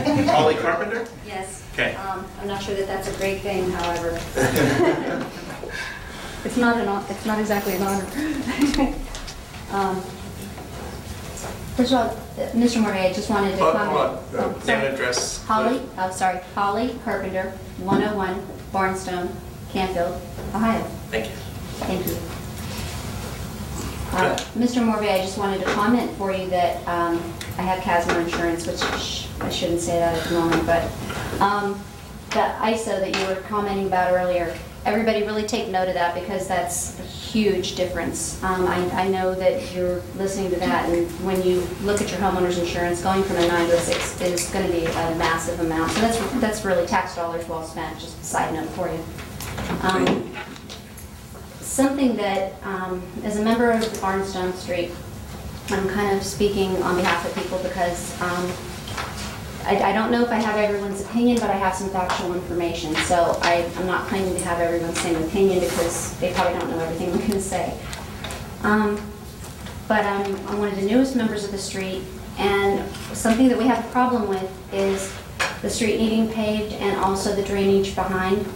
Holly Carpenter? Yes. Okay. I'm not sure that that's a great thing, however. It's not exactly an honor. First of all, Mr. Murray, I just wanted to comment. Name and address. Holly Carpenter, 101 Barnstone, Canfield, Ohio. Thank you. Thank you. Mr. Morvay, I just wanted to comment for you that I have Casmo insurance, which I shouldn't say that at the moment, but the ISO that you were commenting about earlier, everybody really take note of that because that's a huge difference. I know that you're listening to that, and when you look at your homeowner's insurance, going from a 9 to a 6 is going to be a massive amount. So that's really tax dollars well spent, just a side note for you. Something that, as a member of the Barnstone Street, I'm kind of speaking on behalf of people because I don't know if I have everyone's opinion, but I have some factual information. So I'm not claiming to have everyone's same opinion because they probably don't know everything I'm going to say. But I'm one of the newest members of the street, and something that we have a problem with is the street needing paved and also the drainage behind.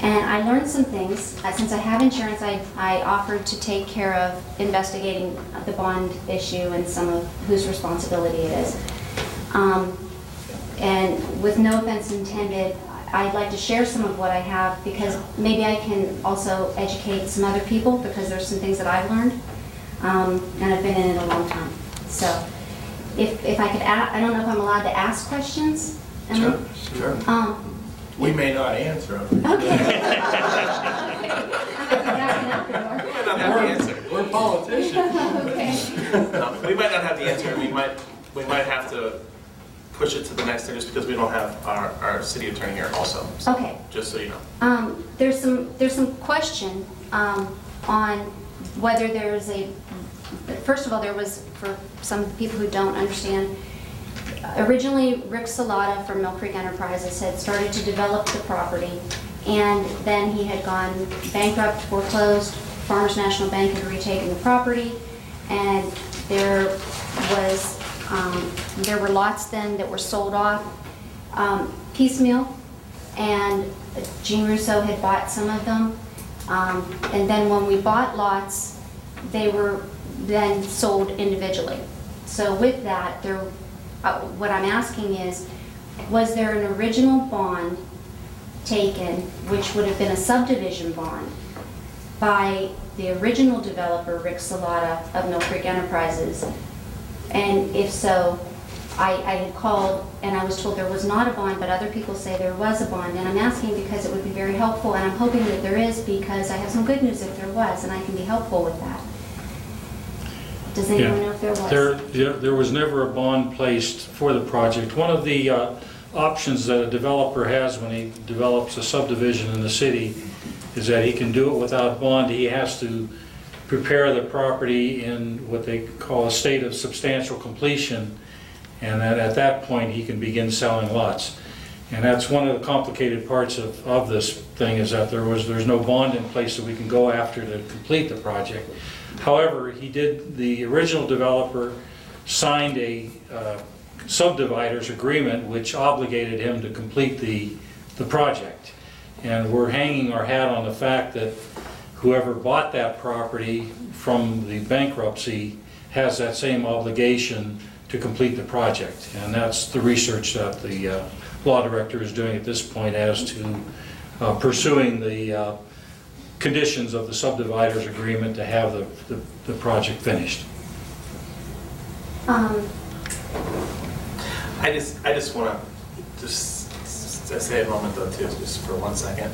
And I learned some things. Since I have insurance, I offered to take care of investigating the bond issue and some of whose responsibility it is. And with no offense intended, I'd like to share some of what I have because maybe I can also educate some other people because there's some things that I've learned. And I've been in it a long time. So if I could I don't know if I'm allowed to ask questions. Sure. We may not answer them. Okay. We're politicians. Okay. We might not have the answer. We might have to push it to the next thing just because we don't have our city attorney here also. So, Okay. just so you know. There's some question on whether there's first of all, there was, for some people who don't understand, originally Rick Salata from Mill Creek Enterprises had started to develop the property, and then he had gone bankrupt, foreclosed. Farmers National Bank had retaken the property, and there were lots then that were sold off piecemeal, and Gene Russo had bought some of them. And then when we bought lots, they were then sold individually. So with that, what I'm asking is, was there an original bond taken, which would have been a subdivision bond, by the original developer, Rick Salata of Mill Creek Enterprises? And if so, I had called and I was told there was not a bond, but other people say there was a bond. And I'm asking because it would be very helpful, and I'm hoping that there is, because I have some good news if there was, and I can be helpful with that. Does anyone know if there was? There was never a bond placed for the project. One of the options that a developer has when he develops a subdivision in the city is that he can do it without bond. He has to prepare the property in what they call a state of substantial completion, and then at that point he can begin selling lots. And that's one of the complicated parts of this thing, is that there's no bond in place that we can go after to complete the project. However, the original developer signed a subdividers agreement which obligated him to complete the project. And we're hanging our hat on the fact that whoever bought that property from the bankruptcy has that same obligation to complete the project. And that's the research that the law director is doing at this point as to pursuing the conditions of the subdividers agreement to have the project finished. I just want to say a moment though too, just for 1 second.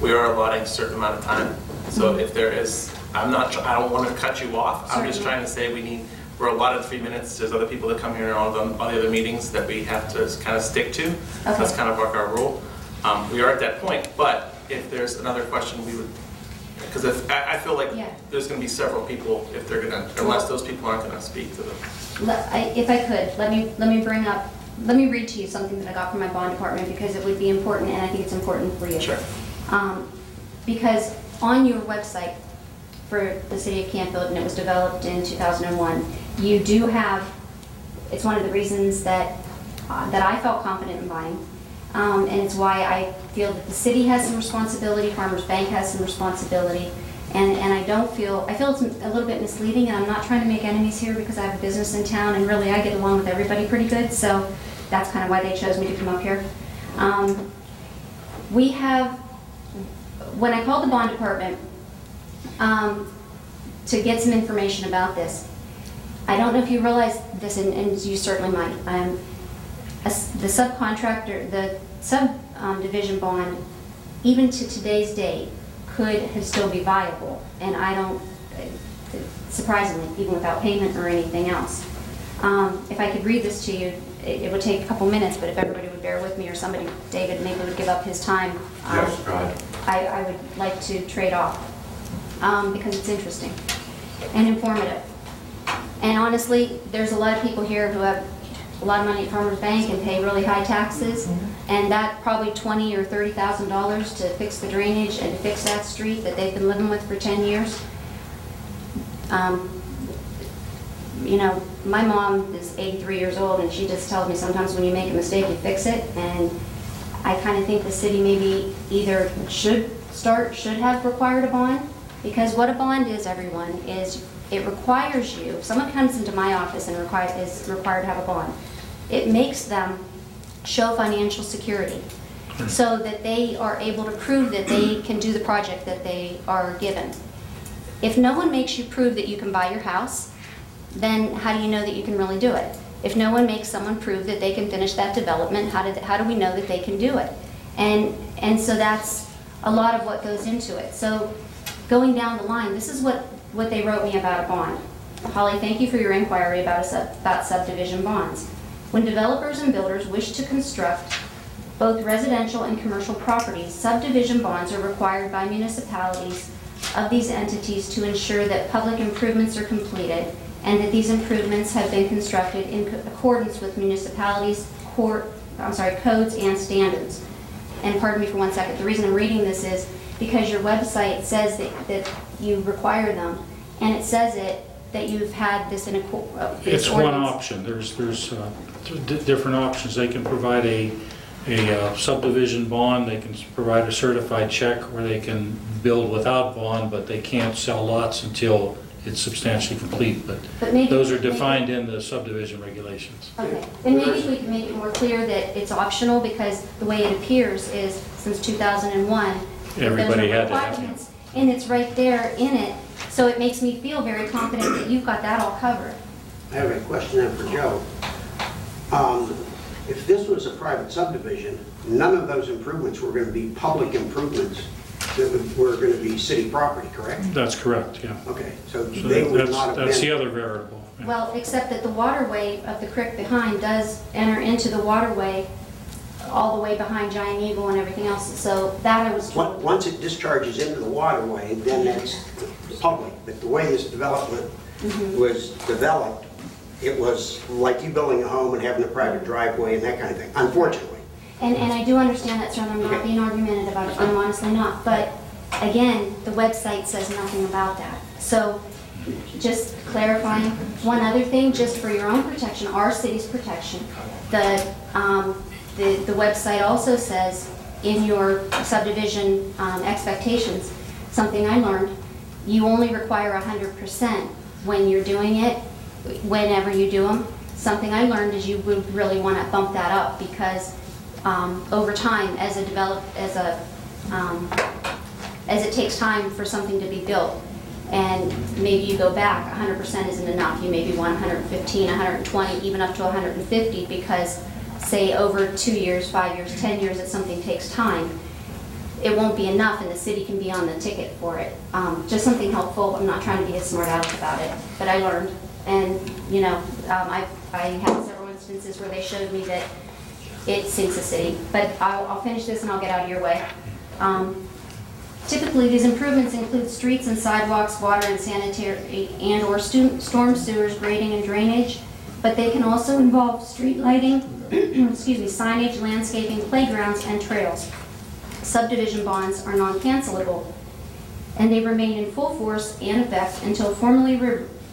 We are allotting a certain amount of time, so if there is, I don't want to cut you off. I'm just trying to say we're allotted 3 minutes. There's other people that come here in all the other meetings that we have to kind of stick to. Okay. So that's kind of like our rule. We are at that point, but if there's another question, we would. Because I feel like there's going to be several people if they're going to, unless those people aren't going to speak to them. If I could, let me read to you something that I got from my bond department, because it would be important, and I think it's important for you. Sure. Because on your website for the city of Canfield, and it was developed in 2001, you do have, it's one of the reasons that that I felt confident in buying. And it's why I feel that the city has some responsibility, Farmers Bank has some responsibility, and I feel it's a little bit misleading, and I'm not trying to make enemies here because I have a business in town, and really I get along with everybody pretty good, so that's kind of why they chose me to come up here. When I called the bond department to get some information about this, I don't know if you realize this, and you certainly might. The subcontractor, the subdivision bond, even to today's date, could still be viable. And I don't, surprisingly, even without payment or anything else. If I could read this to you, it would take a couple minutes, but if everybody would bear with me, or somebody, David, maybe would give up his time. Yes, go ahead. I would like to trade off because it's interesting and informative. And honestly, there's a lot of people here who have a lot of money at Farmers Bank and pay really high taxes, and that probably $20,000 or $30,000 to fix the drainage and to fix that street that they've been living with for 10 years. You know, my mom is 83 years old, and she just tells me sometimes when you make a mistake, you fix it. And I kind of think the city maybe either should have required a bond, because what a bond is, everyone, is it requires you, if someone comes into my office and is required to have a bond, it makes them show financial security so that they are able to prove that they can do the project that they are given. If no one makes you prove that you can buy your house, then how do you know that you can really do it? If no one makes someone prove that they can finish that development, how do we know that they can do it? And so that's a lot of what goes into it. So going down the line, this is what they wrote me about a bond. Holly, thank you for your inquiry about subdivision bonds. When developers and builders wish to construct both residential and commercial properties, subdivision bonds are required by municipalities of these entities to ensure that public improvements are completed and that these improvements have been constructed in accordance with municipalities' codes and standards. And pardon me for 1 second, the reason I'm reading this is because your website says that you require them, and it says that you've had this in a... It's one option. There's different options. They can provide a subdivision bond, they can provide a certified check, or they can build without bond, but they can't sell lots until it's substantially complete. But those are defined in the subdivision regulations. Okay, and maybe we can make it more clear that it's optional, because the way it appears is since 2001, Everybody had to have it. requirements, and it's right there in it, so it makes me feel very confident that you've got that all covered. I have a question then for Joe. If this was a private subdivision, none of those improvements were going to be public improvements that were going to be city property, correct? That's correct, yeah. Okay, so So they would not have that's the been... other variable. Yeah. Well, except that the waterway of the creek behind does enter into the waterway all the way behind Giant Eagle and everything else, so that I was told. Once it discharges into the waterway, then that's public. But the way this development was developed, it was like you building a home and having a private driveway and that kind of thing, unfortunately. And I do understand that, sir, and I'm not Okay. being argumentative about it, I'm honestly not, but again, the website says nothing about that. So, just clarifying, one other thing, just for your own protection, our city's protection, the website also says in your subdivision expectations, something I learned, you only require 100% when you're doing it, whenever you do them. Something I learned is you would really want to bump that up, because over time, as it takes time for something to be built, and maybe you go back, 100% isn't enough. You maybe want 115, 120, even up to 150, because say over 2 years, 5 years, 10 years, that something takes time, it won't be enough, and the city can be on the ticket for it. Just something helpful. I'm not trying to be a smart aleck about it, but I learned. And, you know, I had several instances where they showed me that it sinks a city. But I'll finish this and I'll get out of your way. Typically, these improvements include streets and sidewalks, water and sanitary and/or storm sewers, grading and drainage, but they can also involve street lighting, signage, landscaping, playgrounds, and trails. Subdivision bonds are non-cancelable, and they remain in full force and effect until formally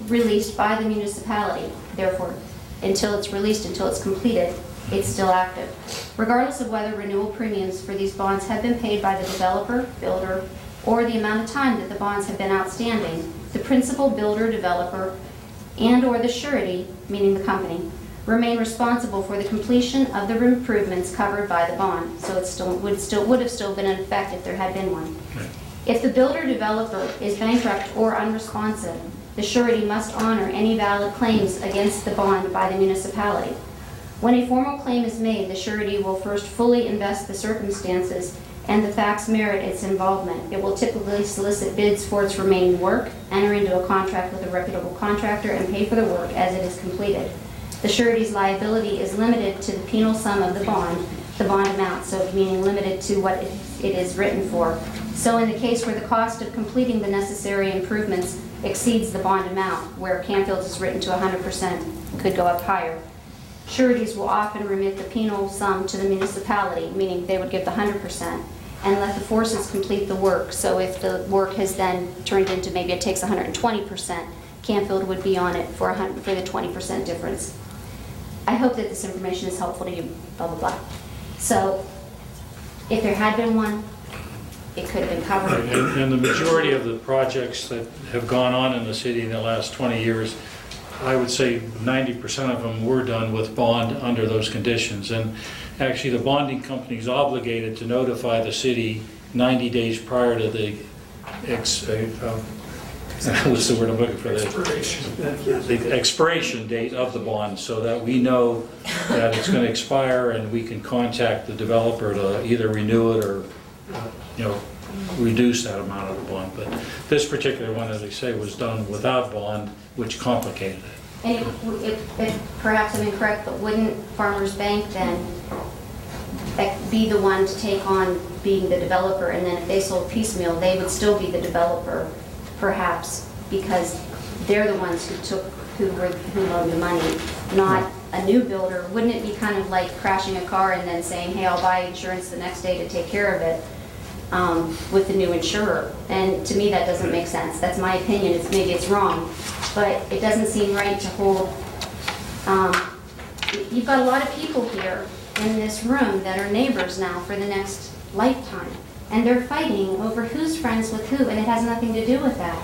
released by the municipality. Therefore, until it's released, until it's completed. it's still active. Regardless of whether renewal premiums for these bonds have been paid by the developer, builder, or the amount of time that the bonds have been outstanding, the principal, builder, developer, and/or the surety, meaning the company, remain responsible for the completion of the improvements covered by the bond. So it would have still been in effect if there had been one. If the builder developer is bankrupt or unresponsive, the surety must honor any valid claims against the bond by the municipality. When a formal claim is made, the surety will first fully invest the circumstances and the facts merit its involvement. It will typically solicit bids for its remaining work, enter into a contract with a reputable contractor, and pay for the work as it is completed. The surety's liability is limited to the penal sum of the bond amount, so meaning limited to what it is written for. So in the case where the cost of completing the necessary improvements exceeds the bond amount, where Canfield is written to 100%, could go up higher, sureties will often remit the penal sum to the municipality, meaning they would give the 100%, and let the forces complete the work. So if the work has then turned into, maybe it takes 120%, Canfield would be on it for the 20% difference. I hope that this information is helpful to you, blah, blah, blah. So if there had been one, it could have been covered. And the majority of the projects that have gone on in the city in the last 20 years, I would say 90% of them were done with bond under those conditions. And actually, the bonding company is obligated to notify the city 90 days prior to the what's the word I'm looking for? The expiration date of the bond, so that we know that it's going to expire and we can contact the developer to either renew it or, reduce that amount of the bond. But this particular one, as I say, was done without bond, which complicated it. And perhaps I'm incorrect, but wouldn't Farmers Bank then be the one to take on being the developer, and then if they sold piecemeal, they would still be the developer, perhaps, because they're the ones who loaned the money, not a new builder? Wouldn't it be kind of like crashing a car and then saying, hey, I'll buy insurance the next day to take care of it with the new insurer? And to me, that doesn't make sense. That's my opinion. Maybe it's wrong, but it doesn't seem right to hold. You've got a lot of people here in this room that are neighbors now for the next lifetime, and they're fighting over who's friends with who, and it has nothing to do with that.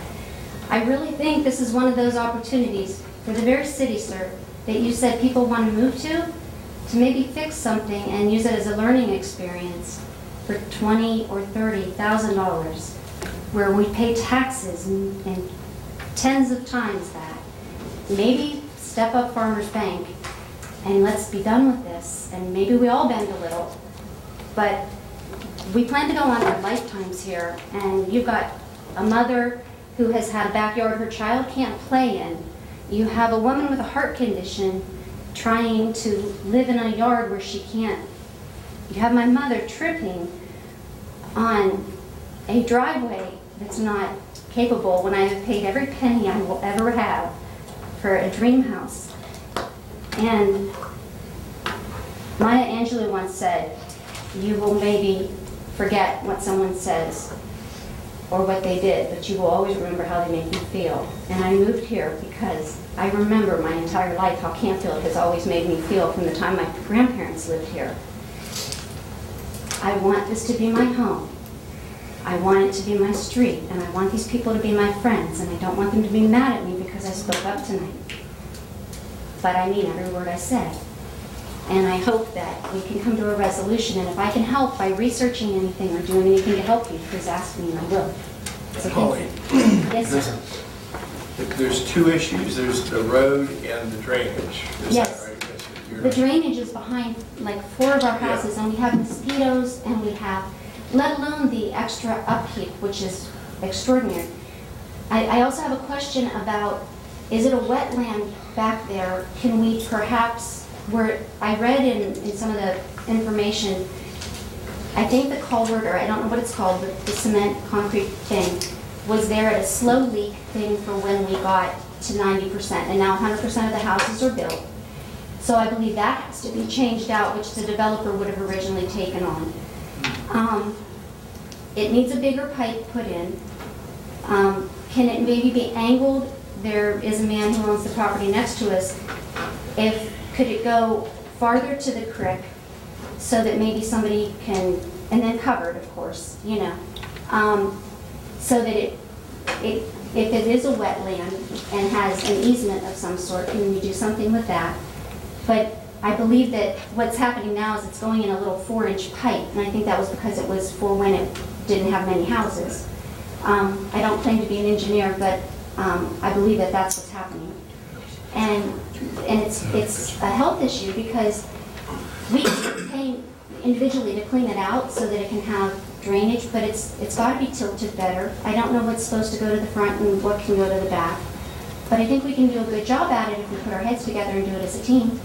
I really think this is one of those opportunities for the very city, sir, that you said people want to move to maybe fix something and use it as a learning experience for $20,000 or $30,000, where we pay taxes and tens of times that. Maybe step up Farmers Bank and let's be done with this, and maybe we all bend a little. But we plan to go on our lifetimes here, and you've got a mother who has had a backyard her child can't play in. You have a woman with a heart condition trying to live in a yard where she can't. You have my mother tripping on a driveway that's not capable, when I have paid every penny I will ever have for a dream house. And Maya Angelou once said, you will maybe forget what someone says or what they did, but you will always remember how they make you feel. And I moved here because I remember my entire life how Canfield has always made me feel from the time my grandparents lived here. I want this to be my home. I want it to be my street, and I want these people to be my friends, and I don't want them to be mad at me because I spoke up tonight. But I mean every word I said. And I hope that we can come to a resolution, and if I can help by researching anything or doing anything to help you, please ask me and I will. So Holly, yes, sir. there's two issues. There's the road and the drainage. Is Yes. that right? The drainage is behind like 4 of our houses, and we have mosquitoes, and we have, let alone the extra upkeep, which is extraordinary. I also have a question about, is it a wetland back there? Can we perhaps, where I read in some of the information, I think the culvert, or I don't know what it's called, the cement concrete thing, was there at a slow leak thing for when we got to 90%, and now 100% of the houses are built. So I believe that has to be changed out, which the developer would have originally taken on. It needs a bigger pipe put in. Can it maybe be angled? There is a man who owns the property next to us. Could it go farther to the creek so that maybe somebody can, and then covered, of course, you know, so that if it is a wetland and has an easement of some sort, can we do something with that? But I believe that what's happening now is it's going in a little 4-inch pipe, and I think that was because it was for when it didn't have many houses. I don't claim to be an engineer, but I believe that that's what's happening. And it's a health issue because we pay individually to clean it out so that it can have drainage, but it's got to be tilted better. I don't know what's supposed to go to the front and what can go to the back, but I think we can do a good job at it if we put our heads together and do it as a team.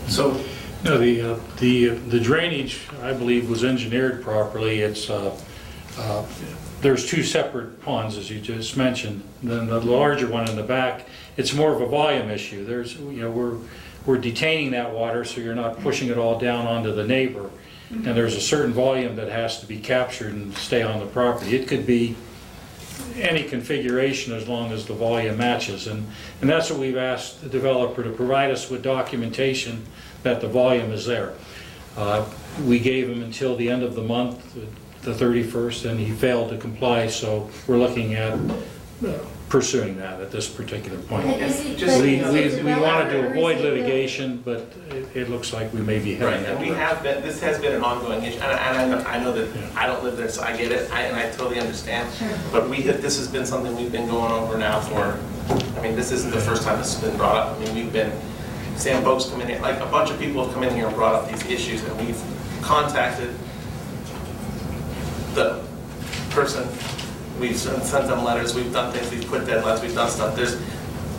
So, No, the drainage, I believe, was engineered properly. It's, there's two separate ponds, as you just mentioned. Then the larger one in the back, it's more of a volume issue. There's, you know, we're detaining that water so you're not pushing it all down onto the neighbor. And there's a certain volume that has to be captured and stay on the property. It could be any configuration as long as the volume matches. And that's what we've asked the developer to provide us with documentation that the volume is there. We gave him until the end of the month, the 31st, and he failed to comply, so we're looking at pursuing that at this particular point. We wanted to avoid litigation, but it looks like we may be heading right, that and we direction. have been, this has been an ongoing issue, and I know that I don't live there, so I get it, and I totally understand. But this has been something we've been going over now for, I mean, this isn't the first time this has been brought up. I mean, we've been, Sam Boak's come in here, like a bunch of people have come in here and brought up these issues, and we've contacted the person, we've sent them letters, we've done things, we've put deadlines, we've done stuff. There's,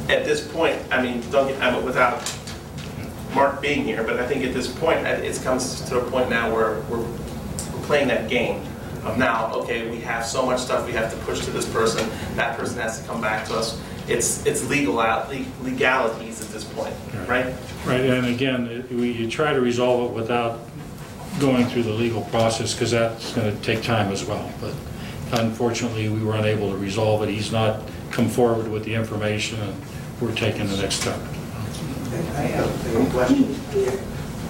at this point, I mean, without Mark being here, but I think at this point, it comes to a point now where we're playing that game of now, okay, we have so much stuff we have to push to this person, that person has to come back to us. It's legalities at this point, right? Right, and again, you try to resolve it without going through the legal process, because that's going to take time as well. But unfortunately, we were unable to resolve it. He's not come forward with the information, and we're taking the next step. I have a question.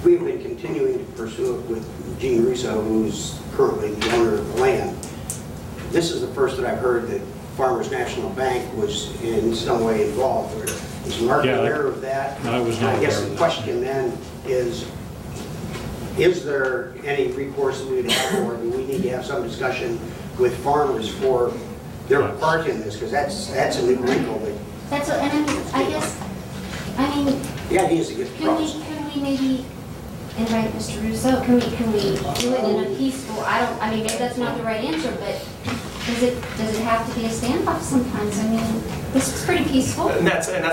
We've been continuing to pursue it with Gene Russo, who's currently the owner of the land. This is the first that I've heard that Farmers National Bank was in some way involved. Is Mark aware of that? I was not I guess aware of the that. question then is there any recourse that we would have, or do we need to have some discussion with farmers for their part in this? Because that's a new wrinkle. That's what, and I mean, The idea is to get the process. can we maybe invite Mr. Russo? Can we do it in a peaceful, I mean, maybe that's not the right answer, but does it have to be a standoff sometimes? I mean, this is pretty peaceful. And I think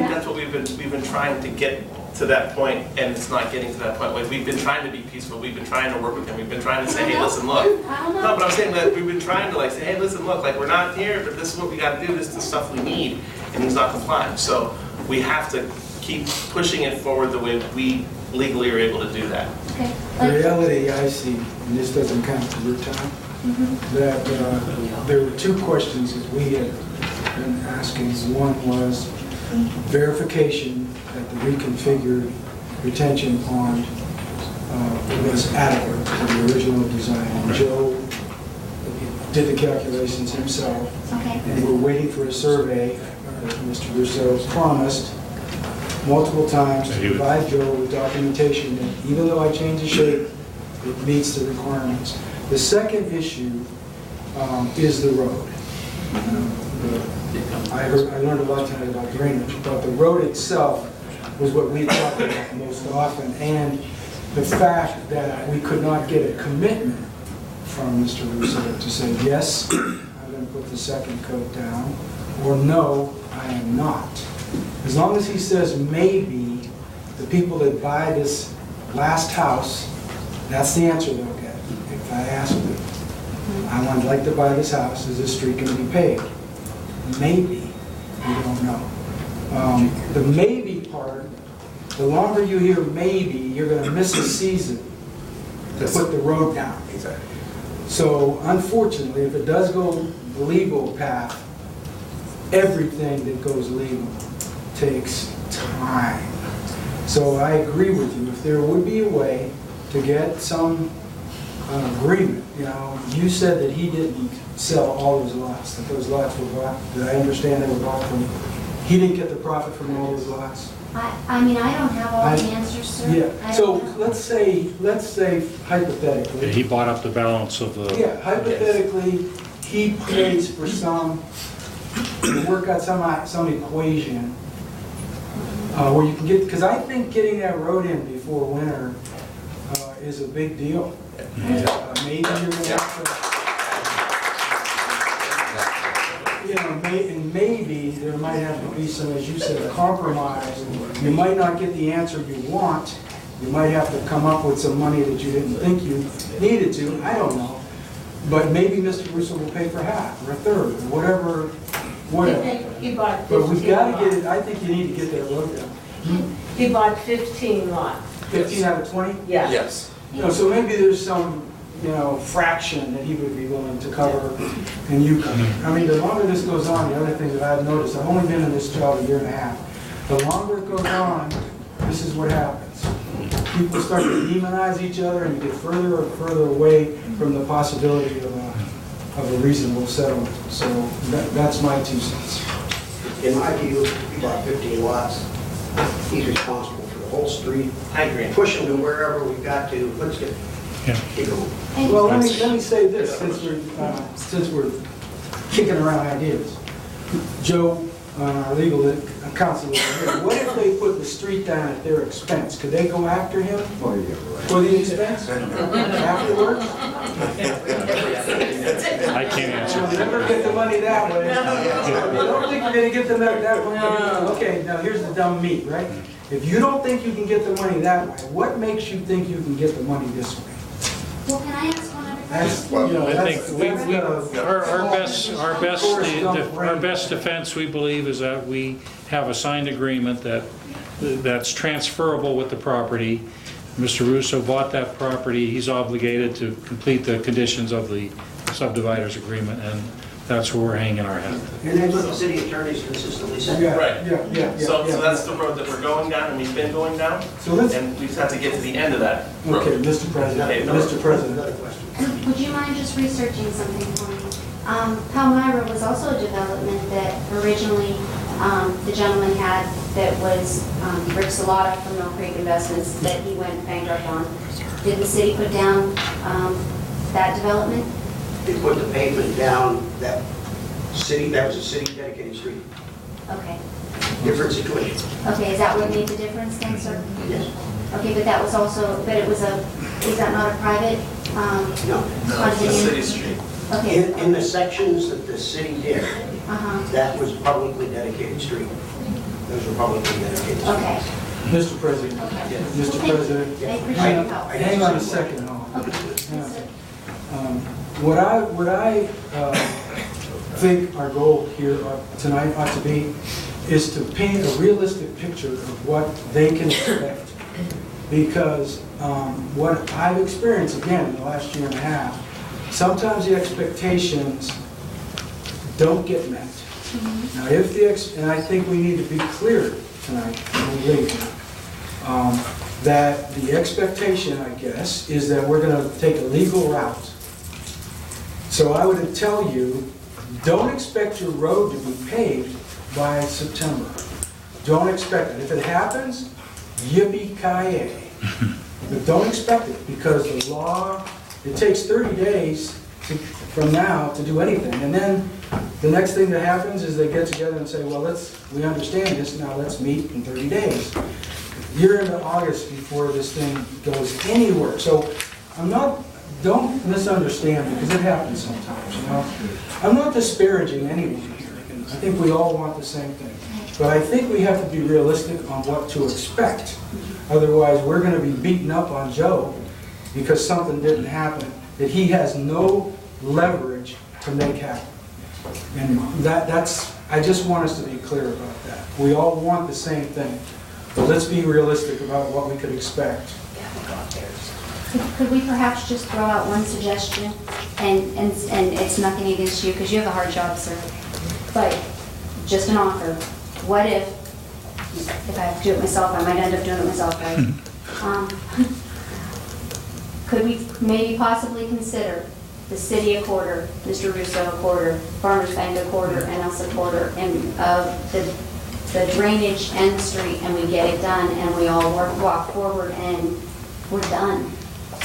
that's what we've been trying to get to that point, and it's not getting to that point. Like, we've been trying to be peaceful. We've been trying to work with him. We've been trying to say, hey, listen, look. I don't know. No, but I'm saying that we've been trying to like say, hey, listen, look, like we're not here, but this is what we got to do. This is the stuff we need, and he's not complying. So we have to keep pushing it forward the way we legally are able to do that. Okay. The reality I see, and this doesn't count for your time, that there were two questions that we had been asking. One was verification that the reconfigured retention pond was adequate to the original design. And Joe did the calculations himself, Okay. and we're waiting for a survey. Mr. Russo promised multiple times to provide Joe with documentation that even though I changed the shape, it meets the requirements. The second issue is the road. I learned a lot tonight about drainage, but the road itself was what we talked about most often, and the fact that we could not get a commitment from Mr. Russo to say, yes, I'm going to put the second coat down, or no, I am not. As long as he says maybe, the people that buy this last house, that's the answer they'll get. If I ask them, I'd like to buy this house, is this street going to be paved? Maybe, we don't know. The maybe part, the longer you hear maybe, you're going to miss a season to put the road down. Exactly. So unfortunately, if it does go the legal path, everything that goes legal takes time. So I agree with you. If there would be a way to get some agreement, you know, you said that he didn't sell all those lots, that those lots were bought. Did I understand they were bought from, he didn't get the profit from all those lots? I mean, I don't have all the answers, sir. Yeah, I so don't know. let's say hypothetically. He bought up the balance of the... Yeah, hypothetically, he pays for some, to work out some equation where you can get, because I think getting that road in before winter is a big deal. Maybe you're going to have to, you know, and maybe there might have to be some, as you said, a compromise. You might not get the answer you want. You might have to come up with some money that you didn't think you needed to. I don't know. But maybe Mr. Russo will pay for half or a third or whatever. He bought 15 But we've got to get it, lots. I think you need to get that road down. He bought 15 lots. 15 out of 20? Yeah. Yes. You know, so maybe there's some, you know, fraction that he would be willing to cover and you cover. I mean, the longer this goes on, the other thing that I've noticed, I've only been in this job a year and a half. The longer it goes on, this is what happens. People start to demonize each other and you get further and further away from the possibility of a reasonable settlement. So that's my 2 cents. In my view, he bought 15 lots. He's responsible for the whole street. I agree. Push him to wherever we've got to. Let's get, keep going. And- Well, let me say this, since we're kicking around ideas. Joe, our legal counsel, what if they put the street down at their expense? Could they go after him for the expense afterwards? I can't answer. You'll never get the money that way. You don't think you're gonna get the money that way? Okay, now here's the dumb meat, right? If you don't think you can get the money that way, what makes you think you can get the money this way? Well, can I ask one other That's, question? you know, I that's, think our best defense, we believe, is that we have a signed agreement that's transferable with the property. Mr. Russo bought that property, he's obligated to complete the conditions of the subdividers agreement, and that's where we're hanging our hat. And that's what the city attorney's consistently said. Yeah, Right. yeah. So that's the road that we're going down, and we've been going down, So let's, and we just have to get to the end of that road. okay, Mr. President, Mr. President. Another question. Would you mind just researching something for me? Palmyra was also a development that originally the gentleman had that was Rick Salata from Mill Creek Investments that he went bankrupt on. Did the city put down that development? They put the pavement down, that was a city dedicated street. Okay. Different situation. Okay, is that what made the difference then, sir? Yes. Okay, but that was also, but it was is that not a private No. No, it's the city street. Okay. In the sections that the city did, Uh-huh. that was publicly dedicated street. Those were publicly dedicated streets. Okay. Mr. President, Okay. Mr. President, I appreciate your help. hang on a second. Okay. Hang on a second. What I think our goal here tonight ought to be is to paint a realistic picture of what they can expect. Because what I've experienced, again, in the last year and a half, sometimes the expectations don't get met. Now, and I think we need to be clear tonight, when we leave, that the expectation, I guess, is that we're going to take a legal route. So I would tell you, don't expect your road to be paved by September. Don't expect it. If it happens, yippee-ki-yay. But don't expect it, because the law, it takes 30 days from now to do anything. And then the next thing that happens is they get together and say, well, we understand this, now let's meet in 30 days. You're into August before this thing goes anywhere. So don't misunderstand, because it happens sometimes, you know. I'm not disparaging anyone here. I think we all want the same thing. But I think we have to be realistic on what to expect. Otherwise, we're going to be beating up on Joe because something didn't happen that he has no leverage to make happen. And I just want us to be clear about that. We all want the same thing. But let's be realistic about what we could expect. Could we perhaps just throw out one suggestion? And it's nothing against you, because you have a hard job, sir. But just an offer. What if if I have to do it myself, I might end up doing it myself, right? Could we maybe possibly consider the city a quarter, Mr. Russo a quarter, Farmers Bank a quarter, and us a quarter, and the drainage and the street, and we get it done, and we all walk forward, and we're done.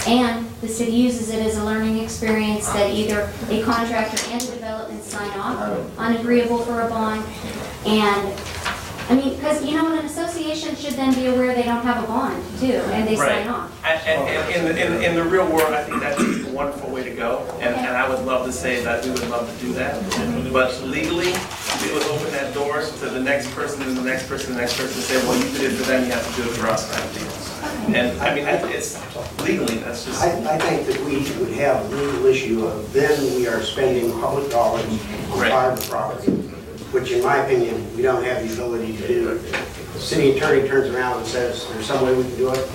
And the city uses it as a learning experience that either a contractor and a development sign off on agreeable for a bond. And, I mean, because, you know, an association should then be aware they don't have a bond, too, and they sign off. And in the real world, I think that's a wonderful way to go, and I would love to say that we would love to do that. But legally, we would open that door to the next person, and the next person, and the next person, and say, well, you did it for them, you have to do it for us, kind of deal. And, I mean, it's legally, that's just. I think that we would have a legal issue of then we are spending public dollars on private property, which in my opinion, we don't have the ability to do. The city attorney turns around and says, there's some way we can do it,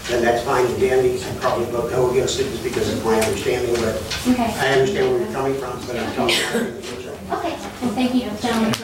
then that's fine and dandy. I'd probably vote no against it just because of my understanding, but Okay. I understand where you're coming from, but I'm telling you. Okay, well, thank you, gentlemen, for